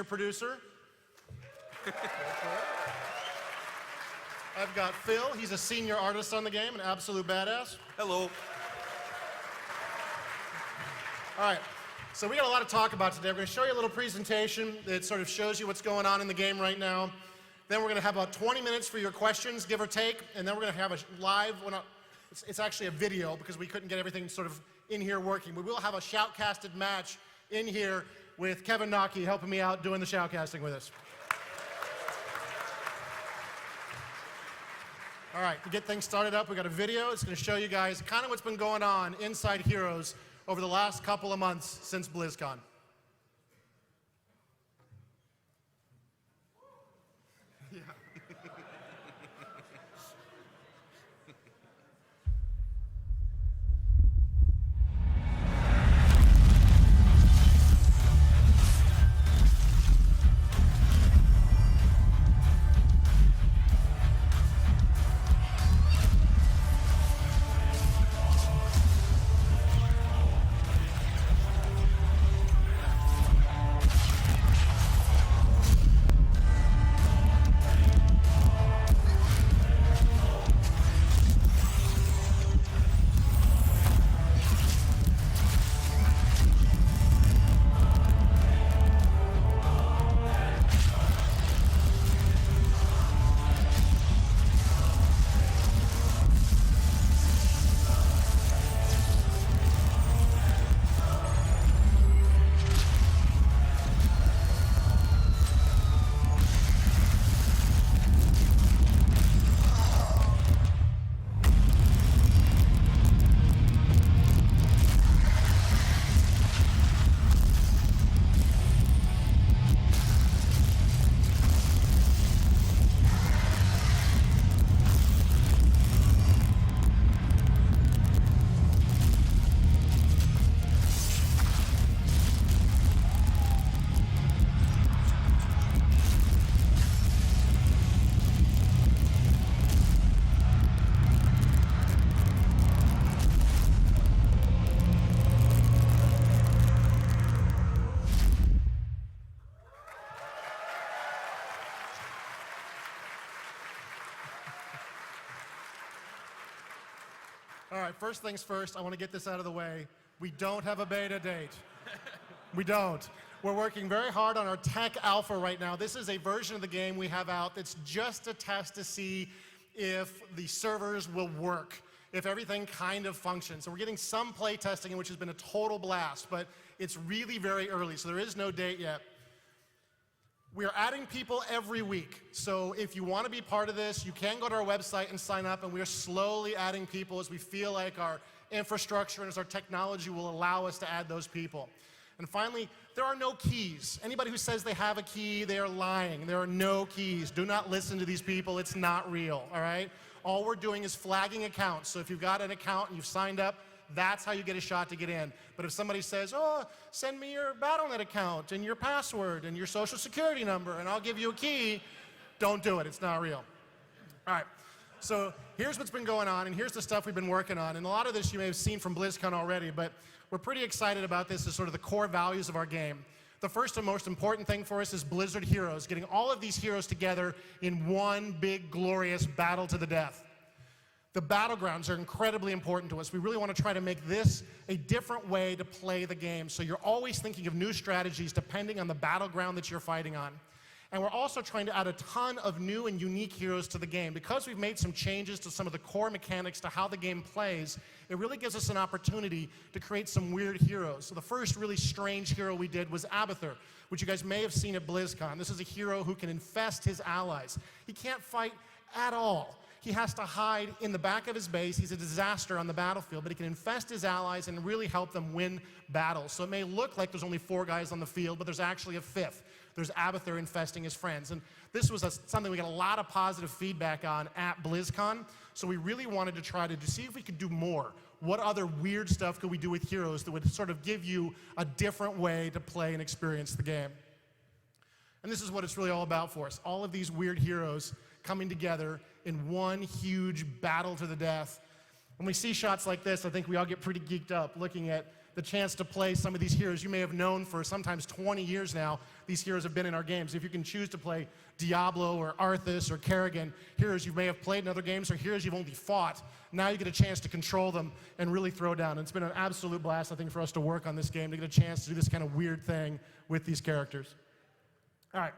senior producer. I've got Phil. He's a senior artist on the game, an absolute badass. Hello. All right, so we got a lot to talk about today. We're going to show you a little presentation that sort of shows you what's going on in the game right now. Then we're going to have about 20 minutes for your questions, give or take, and then we're going to have a live, it's actually a video because we couldn't get everything sort of in here working. We will have a shoutcasted match in here with Kevin Naki helping me out doing the shoutcasting with us. All right, to get things started up, we got a video. It's going to show you guys kind of what's been going on inside Heroes over the last couple of months since BlizzCon. Yeah. All right, first things first, I want to get this out of the way. We don't have a beta date. We don't. We're working very hard on our tech alpha right now. This is a version of the game we have out that's just a test to see if the servers will work, if everything kind of functions. So we're getting some play testing, which has been a total blast, but it's really very early, so there is no date yet. We are adding people every week, so if you want to be part of this, you can go to our website and sign up, and we are slowly adding people as we feel like our infrastructure and as our technology will allow us to add those people. And finally, there are no keys. Anybody who says they have a key, they are lying. There are no keys. Do not listen to these people. It's not real, all right? All we're doing is flagging accounts. So if you've got an account and you've signed up, that's how you get a shot to get in. But if somebody says, oh, send me your Battle.net account and your password and your social security number and I'll give you a key, don't do it. It's not real. All right. So here's what's been going on, and here's the stuff we've been working on. And a lot of this you may have seen from BlizzCon already, but we're pretty excited about this as sort of the core values of our game. The first and most important thing for us is Blizzard Heroes, getting all of these heroes together in one big, glorious battle to the death. The battlegrounds are incredibly important to us. We really want to try to make this a different way to play the game, so you're always thinking of new strategies depending on the battleground that you're fighting on. And we're also trying to add a ton of new and unique heroes to the game. Because we've made some changes to some of the core mechanics to how the game plays, it really gives us an opportunity to create some weird heroes. So the first really strange hero we did was Abathur, which you guys may have seen at BlizzCon. This is a hero who can infest his allies. He can't fight at all. He has to hide in the back of his base. He's a disaster on the battlefield, but he can infest his allies and really help them win battles. So it may look like there's only 4 guys on the field, but there's actually a 5th. There's Abathur infesting his friends. And this was something we got a lot of positive feedback on at BlizzCon, so we really wanted to try to see if we could do more. What other weird stuff could we do with heroes that would sort of give you a different way to play and experience the game? And this is what it's really all about for us. All of these weird heroes coming together in one huge battle to the death. When we see shots like this, I think we all get pretty geeked up looking at the chance to play some of these heroes you may have known for sometimes 20 years now. These heroes have been in our games. If you can choose to play Diablo or Arthas or Kerrigan, heroes you may have played in other games or heroes you've only fought, now you get a chance to control them and really throw down. And it's been an absolute blast, I think, for us to work on this game, to get a chance to do this kind of weird thing with these characters. All right.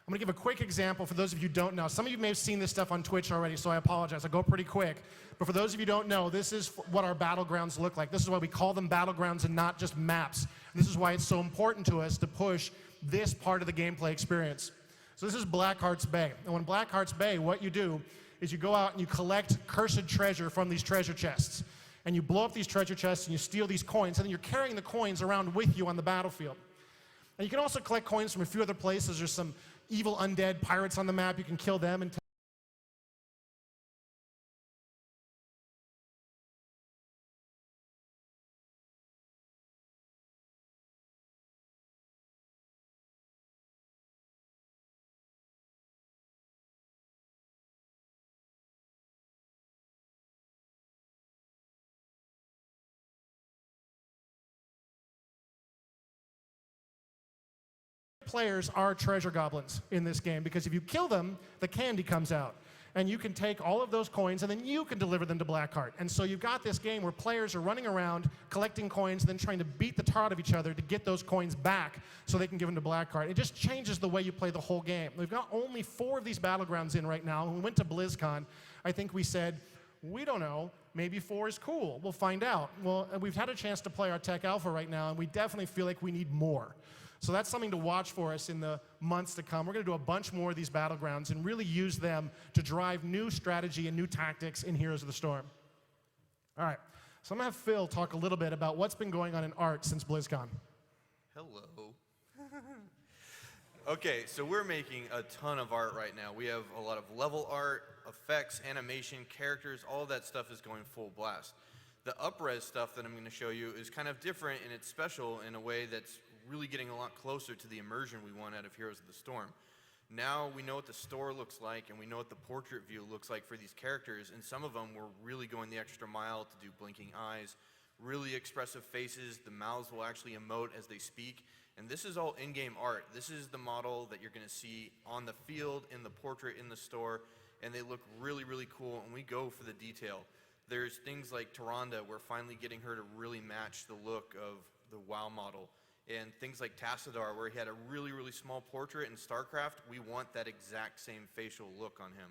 I'm going to give a quick example for those of you who don't know. Some of you may have seen this stuff on Twitch already, so I apologize. I'll go pretty quick. But for those of you who don't know, this is what our battlegrounds look like. This is why we call them battlegrounds and not just maps. This is why it's so important to us to push this part of the gameplay experience. So this is Blackheart's Bay. And when Blackheart's Bay, what you do is you go out and you collect cursed treasure from these treasure chests. And you blow up these treasure chests and you steal these coins, and then you're carrying the coins around with you on the battlefield. And you can also collect coins from a few other places. There's some evil undead pirates on the map. You can kill them and players are treasure goblins in this game, because if you kill them, the candy comes out. And you can take all of those coins and then you can deliver them to Blackheart. And so you've got this game where players are running around collecting coins and then trying to beat the tar out of each other to get those coins back so they can give them to Blackheart. It just changes the way you play the whole game. We've got only 4 of these battlegrounds in right now. When we went to BlizzCon, I think we said, we don't know, maybe 4 is cool. We'll find out. Well, we've had a chance to play our tech alpha right now, and we definitely feel like we need more. So that's something to watch for us in the months to come. We're going to do a bunch more of these battlegrounds and really use them to drive new strategy and new tactics in Heroes of the Storm. All right, so I'm going to have Phil talk a little bit about what's been going on in art since BlizzCon. Hello. Okay, so we're making a ton of art right now. We have a lot of level art, effects, animation, characters, all that stuff is going full blast. The up-res stuff that I'm going to show you is kind of different, and it's special in a way that's really getting a lot closer to the immersion we want out of Heroes of the Storm. Now we know what the store looks like, and we know what the portrait view looks like for these characters, and some of them we're really going the extra mile to do blinking eyes, really expressive faces. The mouths will actually emote as they speak, and this is all in-game art. This is the model that you're going to see on the field, in the portrait, in the store, and they look really, really cool, and we go for the detail. There's things like Tyrande, we're finally getting her to really match the look of the WoW model. And things like Tassadar, where he had a really, really small portrait in StarCraft, we want that exact same facial look on him.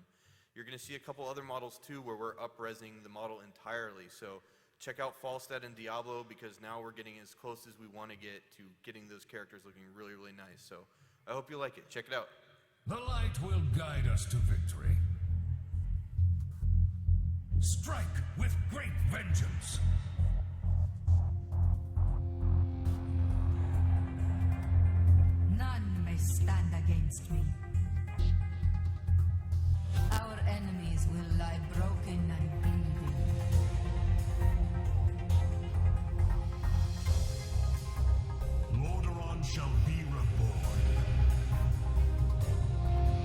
You're going to see a couple other models too where we're up-resing the model entirely. So check out Falstad and Diablo, because now we're getting as close as we want to get to getting those characters looking really, really nice. So I hope you like it. Check it out. The light will guide us to victory. Strike with great vengeance. None may stand against me. Our enemies will lie broken and bleeding. Lordaeron shall be reborn.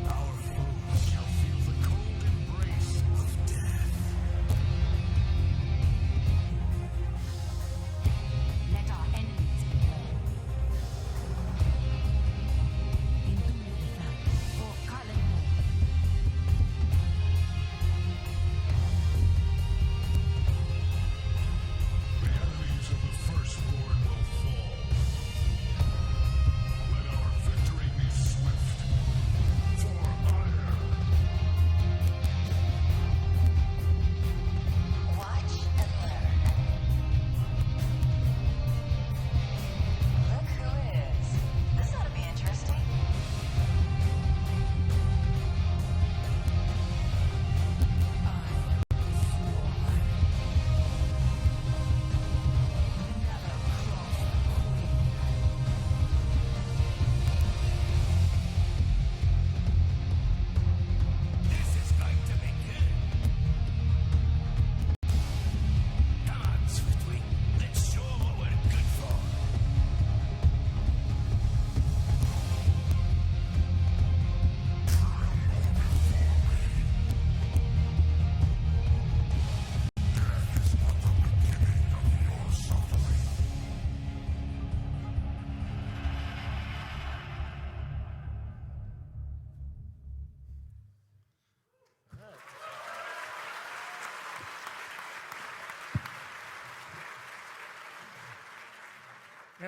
Our foes shall feel the cold embrace of death. Let our enemies be born. For Kalimdor.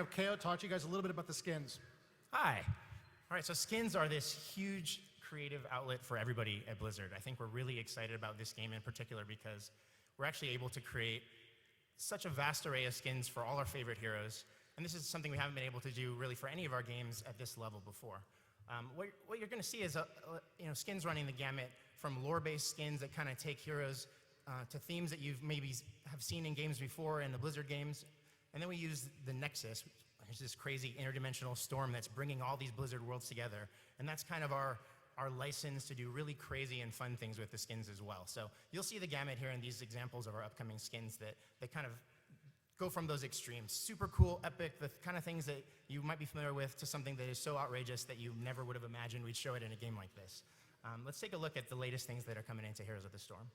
have Ko talk to you guys a little bit about the skins. Hi. All right, so skins are this huge creative outlet for everybody at Blizzard. I think we're really excited about this game in particular because we're actually able to create such a vast array of skins for all our favorite heroes. And this is something we haven't been able to do really for any of our games at this level before. What you're going to see is skins running the gamut from lore-based skins that kind of take heroes to themes that you've maybe have seen in games before in the Blizzard games. And then we use the Nexus, which is this crazy interdimensional storm that's bringing all these Blizzard worlds together. And that's kind of our license to do really crazy and fun things with the skins as well. So you'll see the gamut here in these examples of our upcoming skins that kind of go from those extremes. Super cool, epic, the kind of things that you might be familiar with, to something that is so outrageous that you never would have imagined we'd show it in a game like this. Let's take a look at the latest things that are coming into Heroes of the Storm.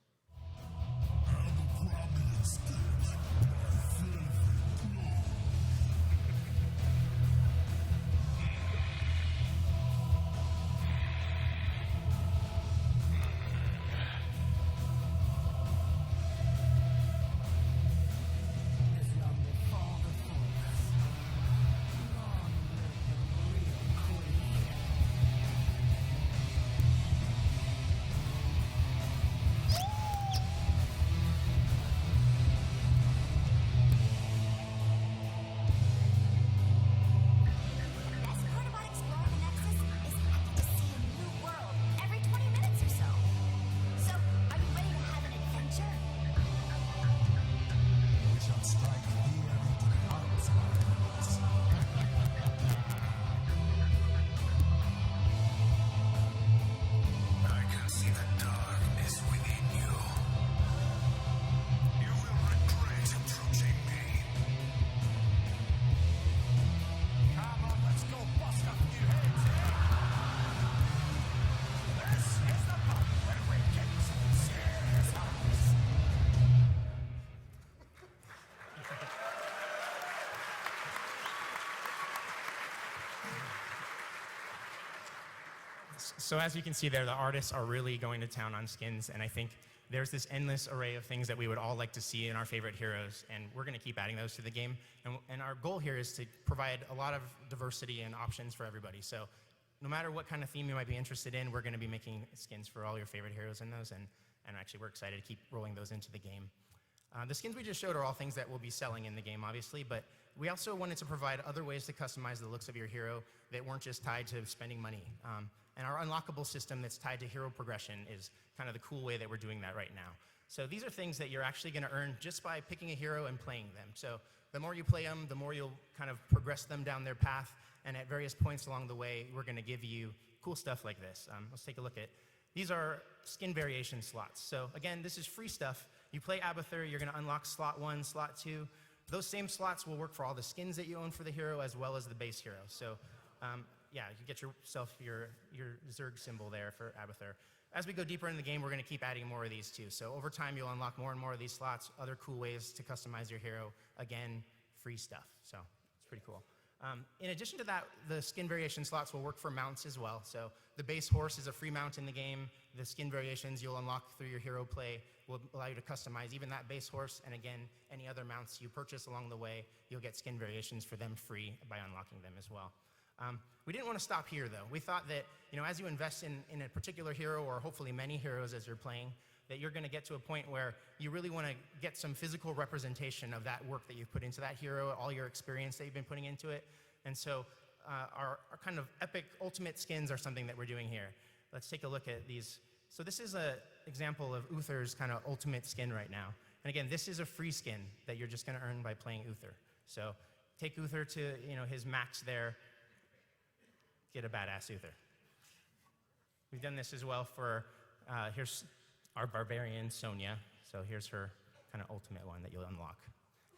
Best part about exploring the Nexus is I get to see a new world every 20 minutes or so. So, are you ready to have an adventure? We shall strike here into the hearts of our enemies. I can see the darkness within you. You will regret approaching me. Come on, let's go bust a few heads, This is the part where we get some serious eyes. So as you can see there, the artists are really going to town on skins, and I think there's this endless array of things that we would all like to see in our favorite heroes, and we're going to keep adding those to the game. And our goal here is to provide a lot of diversity and options for everybody. So no matter what kind of theme you might be interested in, we're going to be making skins for all your favorite heroes in those, and actually we're excited to keep rolling those into the game. The skins we just showed are all things that we'll be selling in the game, obviously, but we also wanted to provide other ways to customize the looks of your hero that weren't just tied to spending money. And our unlockable system that's tied to hero progression is kind of the cool way that we're doing that right now. So these are things that you're actually going to earn just by picking a hero and playing them. So the more you play them, the more you'll kind of progress them down their path, and at various points along the way, we're going to give you cool stuff like this. Let's take a look at, these are skin variation slots. So again, this is free stuff. You play Abathur, you're going to unlock slot 1, slot 2. Those same slots will work for all the skins that you own for the hero as well as the base hero. So yeah, you get yourself your Zerg symbol there for Abathur. As we go deeper in the game, we're going to keep adding more of these too. So over time, you'll unlock more and more of these slots, other cool ways to customize your hero. Again, free stuff. So it's pretty cool. In addition to that, the skin variation slots will work for mounts as well. So the base horse is a free mount in the game. The skin variations you'll unlock through your hero play will allow you to customize even that base horse. And again, any other mounts you purchase along the way, you'll get skin variations for them free by unlocking them as well. We didn't want to stop here, though. We thought that, as you invest in a particular hero, or hopefully many heroes as you're playing, that you're going to get to a point where you really want to get some physical representation of that work that you've put into that hero, all your experience that you've been putting into it. And so our kind of epic ultimate skins are something that we're doing here. Let's take a look at these. So this is an example of Uther's kind of ultimate skin right now. And again, this is a free skin that you're just going to earn by playing Uther. So take Uther to his max there. Get a badass Uther. We've done this as well for, here's our barbarian, Sonya. So here's her kind of ultimate one that you'll unlock.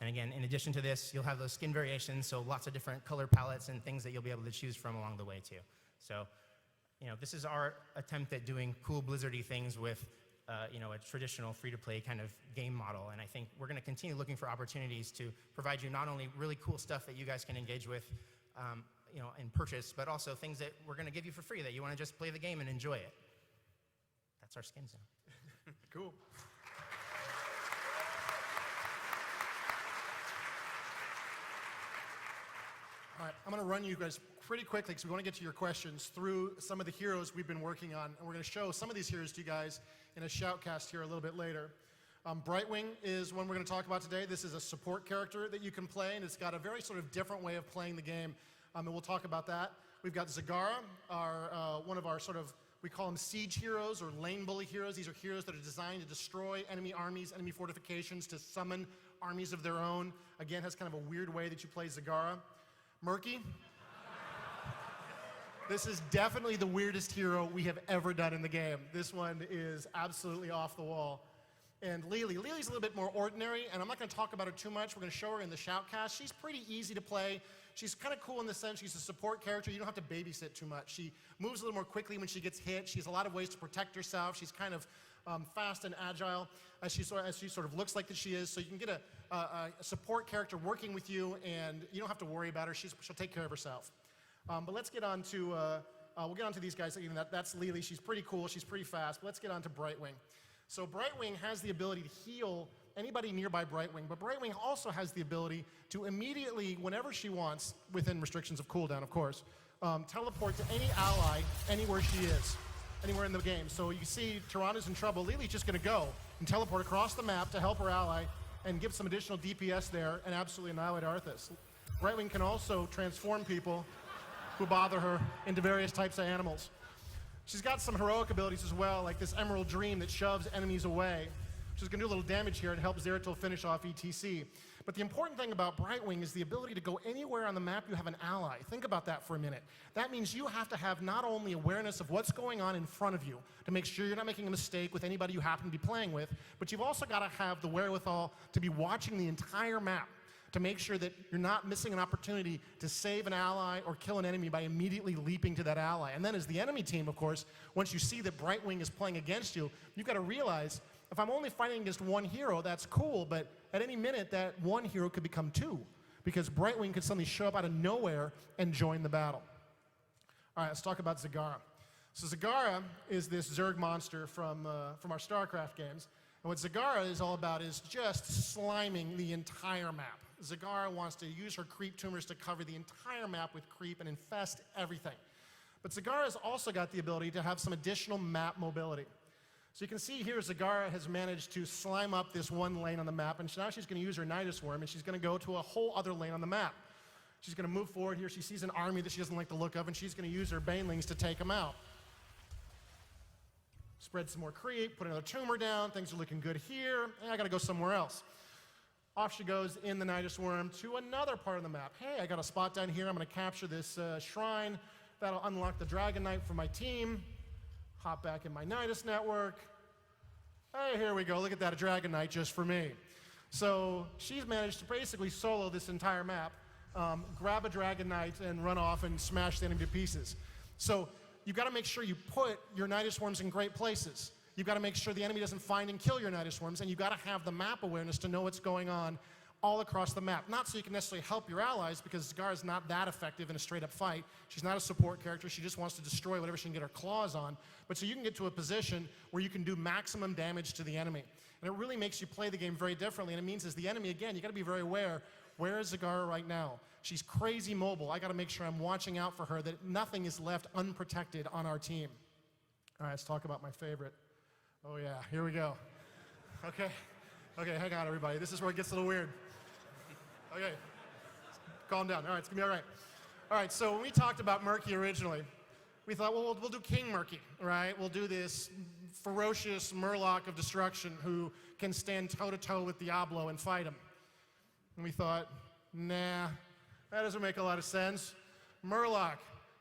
And again, in addition to this, you'll have those skin variations, so lots of different color palettes and things that you'll be able to choose from along the way too. So, this is our attempt at doing cool Blizzardy things with, a traditional free-to-play kind of game model. And I think we're going to continue looking for opportunities to provide you not only really cool stuff that you guys can engage with, and purchase, but also things that we're going to give you for free that you want to just play the game and enjoy it. That's our skin zone. Cool. All right, I'm going to run you guys pretty quickly because we want to get to your questions through some of the heroes we've been working on. And we're going to show some of these heroes to you guys in a shoutcast here a little bit later. Brightwing is one we're going to talk about today. This is a support character that you can play, and it's got a very sort of different way of playing the game. And we'll talk about that. We've got Zagara, one of our sort of, we call them siege heroes or lane bully heroes. These are heroes that are designed to destroy enemy armies, enemy fortifications, to summon armies of their own. Again, has kind of a weird way that you play Zagara. Murky. This is definitely the weirdest hero we have ever done in the game. This one is absolutely off the wall. And Lily. Lily's a little bit more ordinary, and I'm not going to talk about her too much. We're going to show her in the shoutcast. She's pretty easy to play. She's kind of cool in the sense she's a support character. You don't have to babysit too much. She moves a little more quickly when she gets hit. She has a lot of ways to protect herself. She's kind of fast and agile as she sort of looks like that she is. So you can get a support character working with you, and you don't have to worry about her. She'll take care of herself. But let's get on to, we'll get on to these guys. Even that's Lily. She's pretty cool. She's pretty fast. But let's get on to Brightwing. So Brightwing has the ability to heal anybody nearby Brightwing, but Brightwing also has the ability to immediately, whenever she wants, within restrictions of cooldown, of course, teleport to any ally anywhere she is, anywhere in the game. So you see Tirana's in trouble. Lily's just going to go and teleport across the map to help her ally and give some additional DPS there and absolutely annihilate Arthas. Brightwing can also transform people who bother her into various types of animals. She's got some heroic abilities as well, like this Emerald Dream that shoves enemies away. She's going to do a little damage here and help Zeratul finish off ETC. But the important thing about Brightwing is the ability to go anywhere on the map you have an ally. Think about that for a minute. That means you have to have not only awareness of what's going on in front of you to make sure you're not making a mistake with anybody you happen to be playing with, but you've also got to have the wherewithal to be watching the entire map to make sure that you're not missing an opportunity to save an ally or kill an enemy by immediately leaping to that ally. And then as the enemy team, of course, once you see that Brightwing is playing against you, you've got to realize, if I'm only fighting against one hero, that's cool, but at any minute, that one hero could become two, because Brightwing could suddenly show up out of nowhere and join the battle. All right, let's talk about Zagara. So Zagara is this Zerg monster from our StarCraft games. And what Zagara is all about is just sliming the entire map. Zagara wants to use her creep tumors to cover the entire map with creep and infest everything. But Zagara's also got the ability to have some additional map mobility. So you can see here Zagara has managed to slime up this one lane on the map, and now she's going to use her Nidus Worm, and she's going to go to a whole other lane on the map. She's going to move forward here. She sees an army that she doesn't like the look of, and she's going to use her Banelings to take them out. Spread some more creep, put another tumor down, things are looking good here, and I got to go somewhere else. Off she goes in the Nidus Worm to another part of the map. Hey, I got a spot down here. I'm going to capture this shrine. That'll unlock the Dragon Knight for my team. Hop back in my Nidus network. Hey, here we go. Look at that, a Dragon Knight just for me. So she's managed to basically solo this entire map, grab a Dragon Knight, and run off and smash the enemy to pieces. So you've got to make sure you put your Nidus Worms in great places. You've got to make sure the enemy doesn't find and kill your Nidus Worms, and you've got to have the map awareness to know what's going on all across the map. Not so you can necessarily help your allies, because Zagara's not that effective in a straight-up fight. She's not a support character. She just wants to destroy whatever she can get her claws on. But so you can get to a position where you can do maximum damage to the enemy. And it really makes you play the game very differently. And it means as the enemy, again, you got to be very aware, where is Zagara right now? She's crazy mobile. I got to make sure I'm watching out for her, that nothing is left unprotected on our team. All right, let's talk about my favorite. Oh yeah, here we go. Okay, hang on everybody. This is where it gets a little weird. Okay, calm down. All right, it's gonna be all right. All right, so when we talked about Murky originally, we thought, well, we'll do King Murky, right? We'll do this ferocious Murloc of destruction who can stand toe-to-toe with Diablo and fight him. And we thought, nah, that doesn't make a lot of sense. Murloc,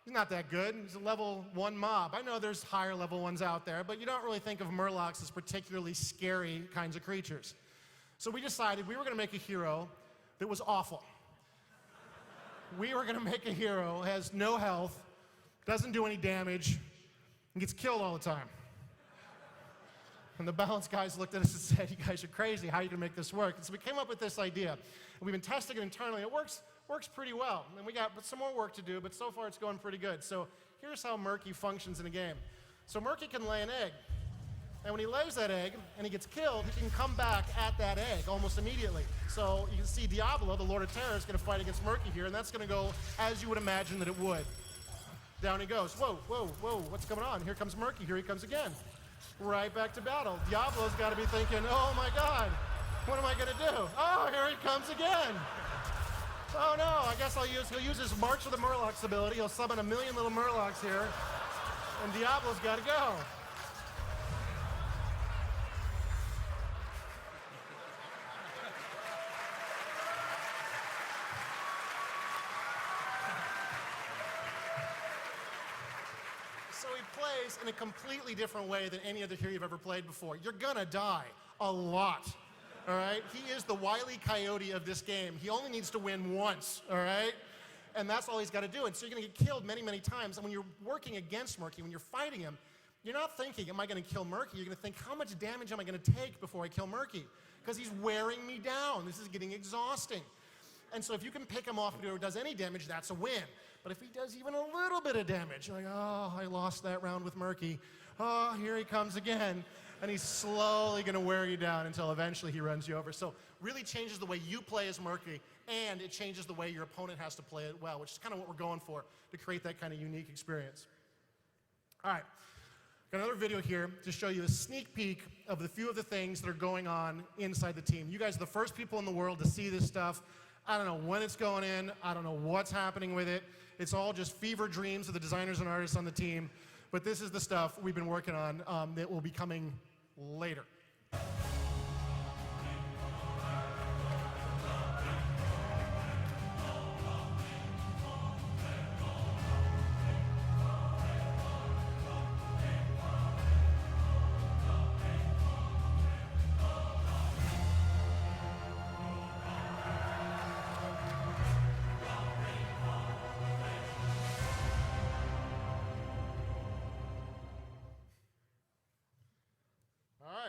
he's not that good. He's a level 1 mob. I know there's higher level ones out there, but you don't really think of Murlocs as particularly scary kinds of creatures. So we decided we were going to make a hero that was awful. We were going to make a hero who has no health, doesn't do any damage, and gets killed all the time. And the balance guys looked at us and said, you guys are crazy. How are you going to make this work? And so we came up with this idea. And we've been testing it internally. It works pretty well. And we got some more work to do, but so far it's going pretty good. So here's how Murky functions in a game. So Murky can lay an egg. And when he lays that egg and he gets killed, he can come back at that egg almost immediately. So you can see Diablo, the Lord of Terror, is going to fight against Murky here, and that's going to go as you would imagine that it would. Down he goes. Whoa, whoa, whoa, what's going on? Here comes Murky. Here he comes again. Right back to battle. Diablo's got to be thinking, oh my God, what am I going to do? Oh, here he comes again. Oh no, I guess he'll use his March of the Murlocs ability. He'll summon a million little Murlocs here, and Diablo's got to go. So he plays in a completely different way than any other hero you've ever played before. You're gonna die a lot, all right? He is the Wile E. Coyote of this game. He only needs to win once, all right? And that's all he's got to do. And so you're gonna get killed many, many times. And when you're working against Murky, when you're fighting him, you're not thinking, am I gonna kill Murky? You're gonna think, how much damage am I gonna take before I kill Murky? Because he's wearing me down. This is getting exhausting. And so if you can pick him off and does any damage, that's a win. But if he does even a little bit of damage, you're like, oh, I lost that round with Murky. Oh, here he comes again. And he's slowly going to wear you down until eventually he runs you over. So really changes the way you play as Murky, and it changes the way your opponent has to play it well, which is kind of what we're going for, to create that kind of unique experience. All right. Got another video here to show you a sneak peek of the few of the things that are going on inside the team. You guys are the first people in the world to see this stuff. I don't know when it's going in. I don't know what's happening with it. It's all just fever dreams of the designers and artists on the team. But this is the stuff we've been working on that will be coming later.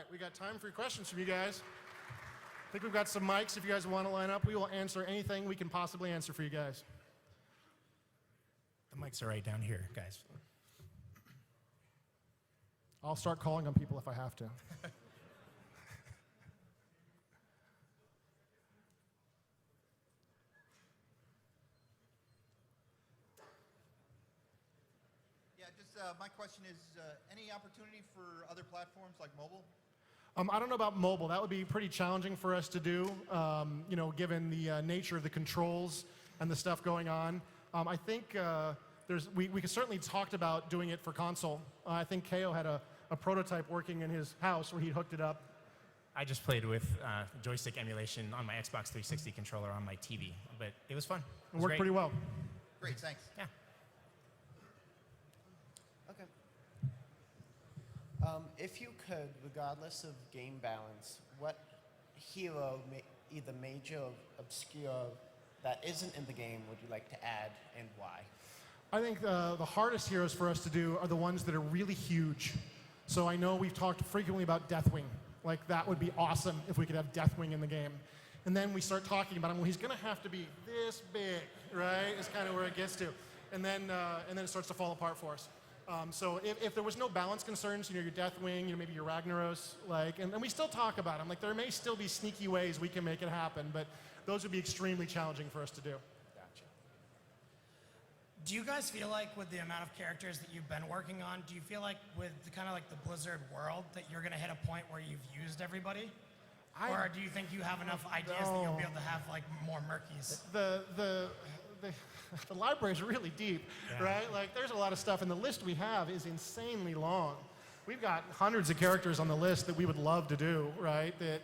We got time for your questions from you guys. I think we've got some mics if you guys want to line up. We will answer anything we can possibly answer for you guys. The mics are right down here, guys. I'll start calling on people if I have to. My question is, any opportunity for other platforms like mobile? I don't know about mobile. That would be pretty challenging for us to do, given the nature of the controls and the stuff going on. I think we certainly talked about doing it for console. I think KO had a prototype working in his house where he hooked it up. I just played with joystick emulation on my Xbox 360 controller on my TV, but it was fun. It worked pretty well. Great, thanks. Yeah. Okay. If you could, regardless of game balance, what hero, either major or obscure, that isn't in the game would you like to add, and why? I think the hardest heroes for us to do are the ones that are really huge. So I know we've talked frequently about Deathwing. Like, that would be awesome if we could have Deathwing in the game. And then we start talking about him, well, he's going to have to be this big, right? Is kind of where it gets to. And then it starts to fall apart for us. So if there was no balance concerns, your Deathwing, maybe your Ragnaros, and we still talk about them. Like, there may still be sneaky ways we can make it happen, but those would be extremely challenging for us to do. Gotcha. Do you guys feel like with the amount of characters that you've been working on, do you feel like with the kind of like the Blizzard world that you're going to hit a point where you've used everybody? Or do you think you have enough ideas that you'll be able to have like more Murkies? The library is really deep, right? Like, there's a lot of stuff, and the list we have is insanely long. We've got hundreds of characters on the list that we would love to do, right? That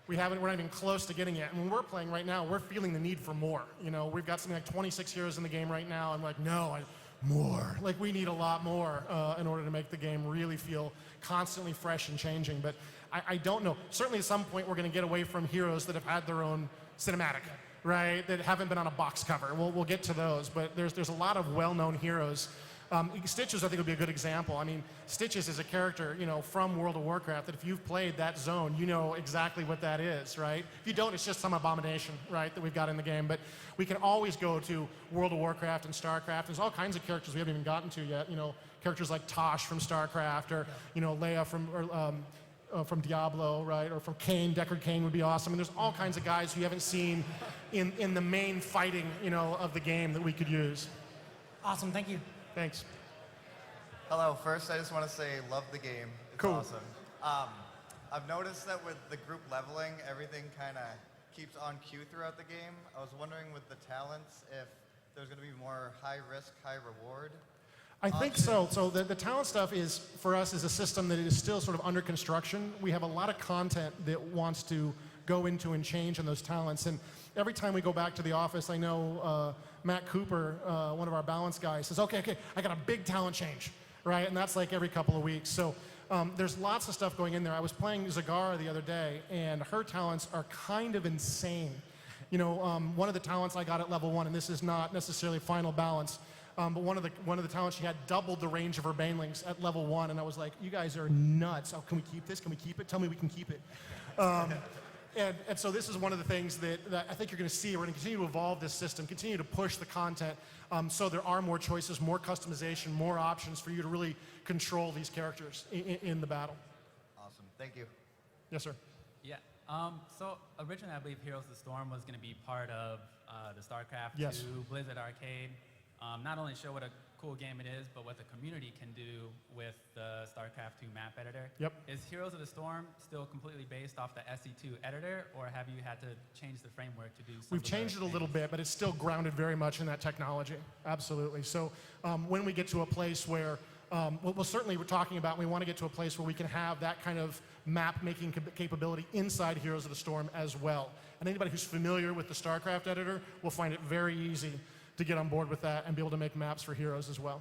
we're not even close to getting yet. And when we're playing right now, we're feeling the need for more. We've got something like 26 heroes in the game right now. I'm like, no, more. Like, we need a lot more in order to make the game really feel constantly fresh and changing. But I don't know. Certainly at some point we're going to get away from heroes that have had their own cinematic, right? That haven't been on a box cover. We'll get to those. But there's a lot of well-known heroes Stitches, I think, would be a good example. I mean, Stitches is a character, from World of Warcraft that if you've played that zone, you know exactly what that is, right? If you don't, it's just some abomination, right, that we've got in the game. But we can always go to World of Warcraft and StarCraft. There's all kinds of characters we haven't even gotten to yet. Characters like Tosh from StarCraft, or Leia from Diablo, right? Or from Kane. Deckard Kane would be awesome. And there's all kinds of guys who you haven't seen in the main fighting, of the game that we could use. Awesome, thank you. Thanks. Hello. First, I just want to say, love the game. It's Cool. awesome. I've noticed that with the group leveling, everything kind of keeps on cue throughout the game. I was wondering with the talents if there's going to be more high risk, high reward. I think so. So the talent stuff is, for us, is a system that is still sort of under construction. We have a lot of content that wants to go into and change on those talents. And every time we go back to the office, I know Matt Cooper, one of our balance guys, says, okay, I got a big talent change, right? And that's like every couple of weeks. So there's lots of stuff going in there. I was playing Zagara the other day, and her talents are kind of insane. One of the talents I got at level 1, and this is not necessarily final balance, but one of the talents, she had doubled the range of her banelings at level 1, and I was like, you guys are nuts. Oh, can we keep this? Can we keep it? Tell me we can keep it. And so this is one of the things that I think you're going to see. We're going to continue to evolve this system, continue to push the content, so there are more choices, more customization, more options for you to really control these characters in the battle. Awesome. Thank you. Yes, sir. Yeah. So originally, I believe Heroes of the Storm was going to be part of the StarCraft Yes. 2 Blizzard Arcade. Not only show what a cool game it is, but what the community can do with the StarCraft 2 map editor. Yep. Is Heroes of the Storm still completely based off the SE2 editor, or have you had to change the framework to do some We've of the changed it a little things? bit, but it's still grounded very much in that technology. Absolutely. So when we get to a place where, well, certainly we're talking about, we want to get to a place where we can have that kind of map making capability inside Heroes of the Storm as well. And anybody who's familiar with the StarCraft editor will find it very easy to get on board with that and be able to make maps for Heroes as well.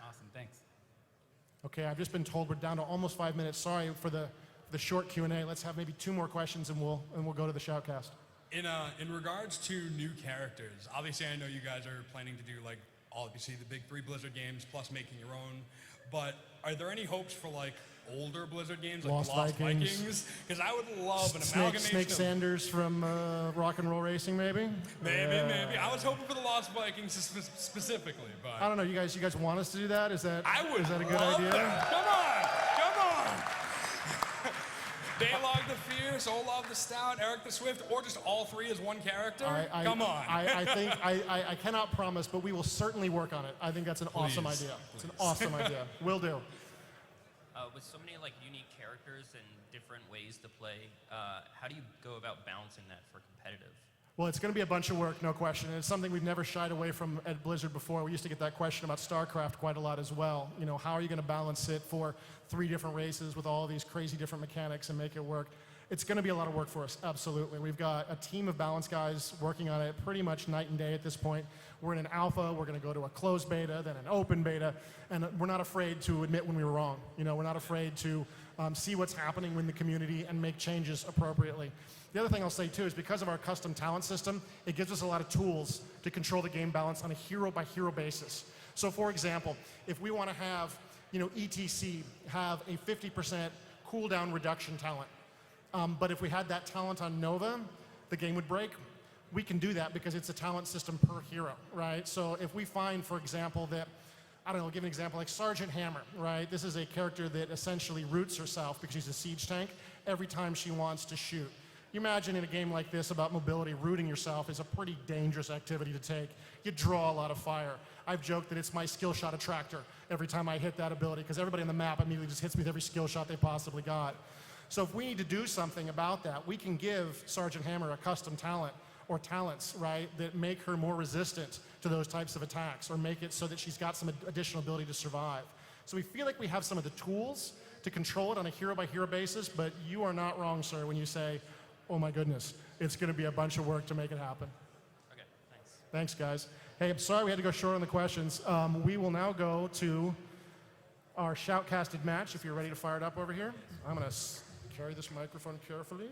Awesome, thanks. Okay, I've just been told we're down to almost 5 minutes. Sorry for the short Q&A. Let's have maybe 2 more questions and we'll go to the shoutcast. In regards to new characters, obviously I know you guys are planning to do like obviously the big 3 Blizzard games plus making your own, but are there any hopes for like older Blizzard games like Lost Vikings? Because I would love an amalgamation Snake of... Sanders from Rock and Roll Racing, maybe? Maybe. I was hoping for the Lost Vikings specifically, but... I don't know. You guys want us to do that? Is that Is that a good idea? That. Come on! Daylog the Fierce, Olaf the Stout, Eric the Swift, or just all 3 as one character? Come on. I think I cannot promise, but we will certainly work on it. I think that's an awesome idea. It's an awesome idea. Will do. With so many like unique characters and different ways to play, how do you go about balancing that for competitive? Well, it's going to be a bunch of work, no question. And it's something we've never shied away from at Blizzard before. We used to get that question about StarCraft quite a lot as well. How are you going to balance it for 3 different races with all these crazy different mechanics and make it work? It's going to be a lot of work for us, absolutely. We've got a team of balance guys working on it pretty much night and day at this point. We're in an alpha, we're going to go to a closed beta, then an open beta, and we're not afraid to admit when we were wrong. We're not afraid to see what's happening in the community and make changes appropriately. The other thing I'll say too is because of our custom talent system, it gives us a lot of tools to control the game balance on a hero-by-hero basis. So for example, if we want to have, ETC have a 50% cooldown reduction talent, but if we had that talent on Nova, the game would break. We can do that because it's a talent system per hero, right? So if we find, for example, that, I don't know, I'll give an example like Sergeant Hammer, right? This is a character that essentially roots herself because she's a siege tank every time she wants to shoot. You imagine in a game like this about mobility, rooting yourself is a pretty dangerous activity to take. You draw a lot of fire. I've joked that it's my skill shot attractor every time I hit that ability because everybody on the map immediately just hits me with every skill shot they possibly got. So if we need to do something about that, we can give Sergeant Hammer a custom talent or talents, right, that make her more resistant to those types of attacks or make it so that she's got some additional ability to survive. So we feel like we have some of the tools to control it on a hero-by-hero basis, but you are not wrong, sir, when you say, oh my goodness, it's going to be a bunch of work to make it happen. Okay, thanks. Thanks, guys. Hey, I'm sorry we had to go short on the questions. We will now go to our shoutcasted match, if you're ready to fire it up over here. I'm going to carry this microphone carefully.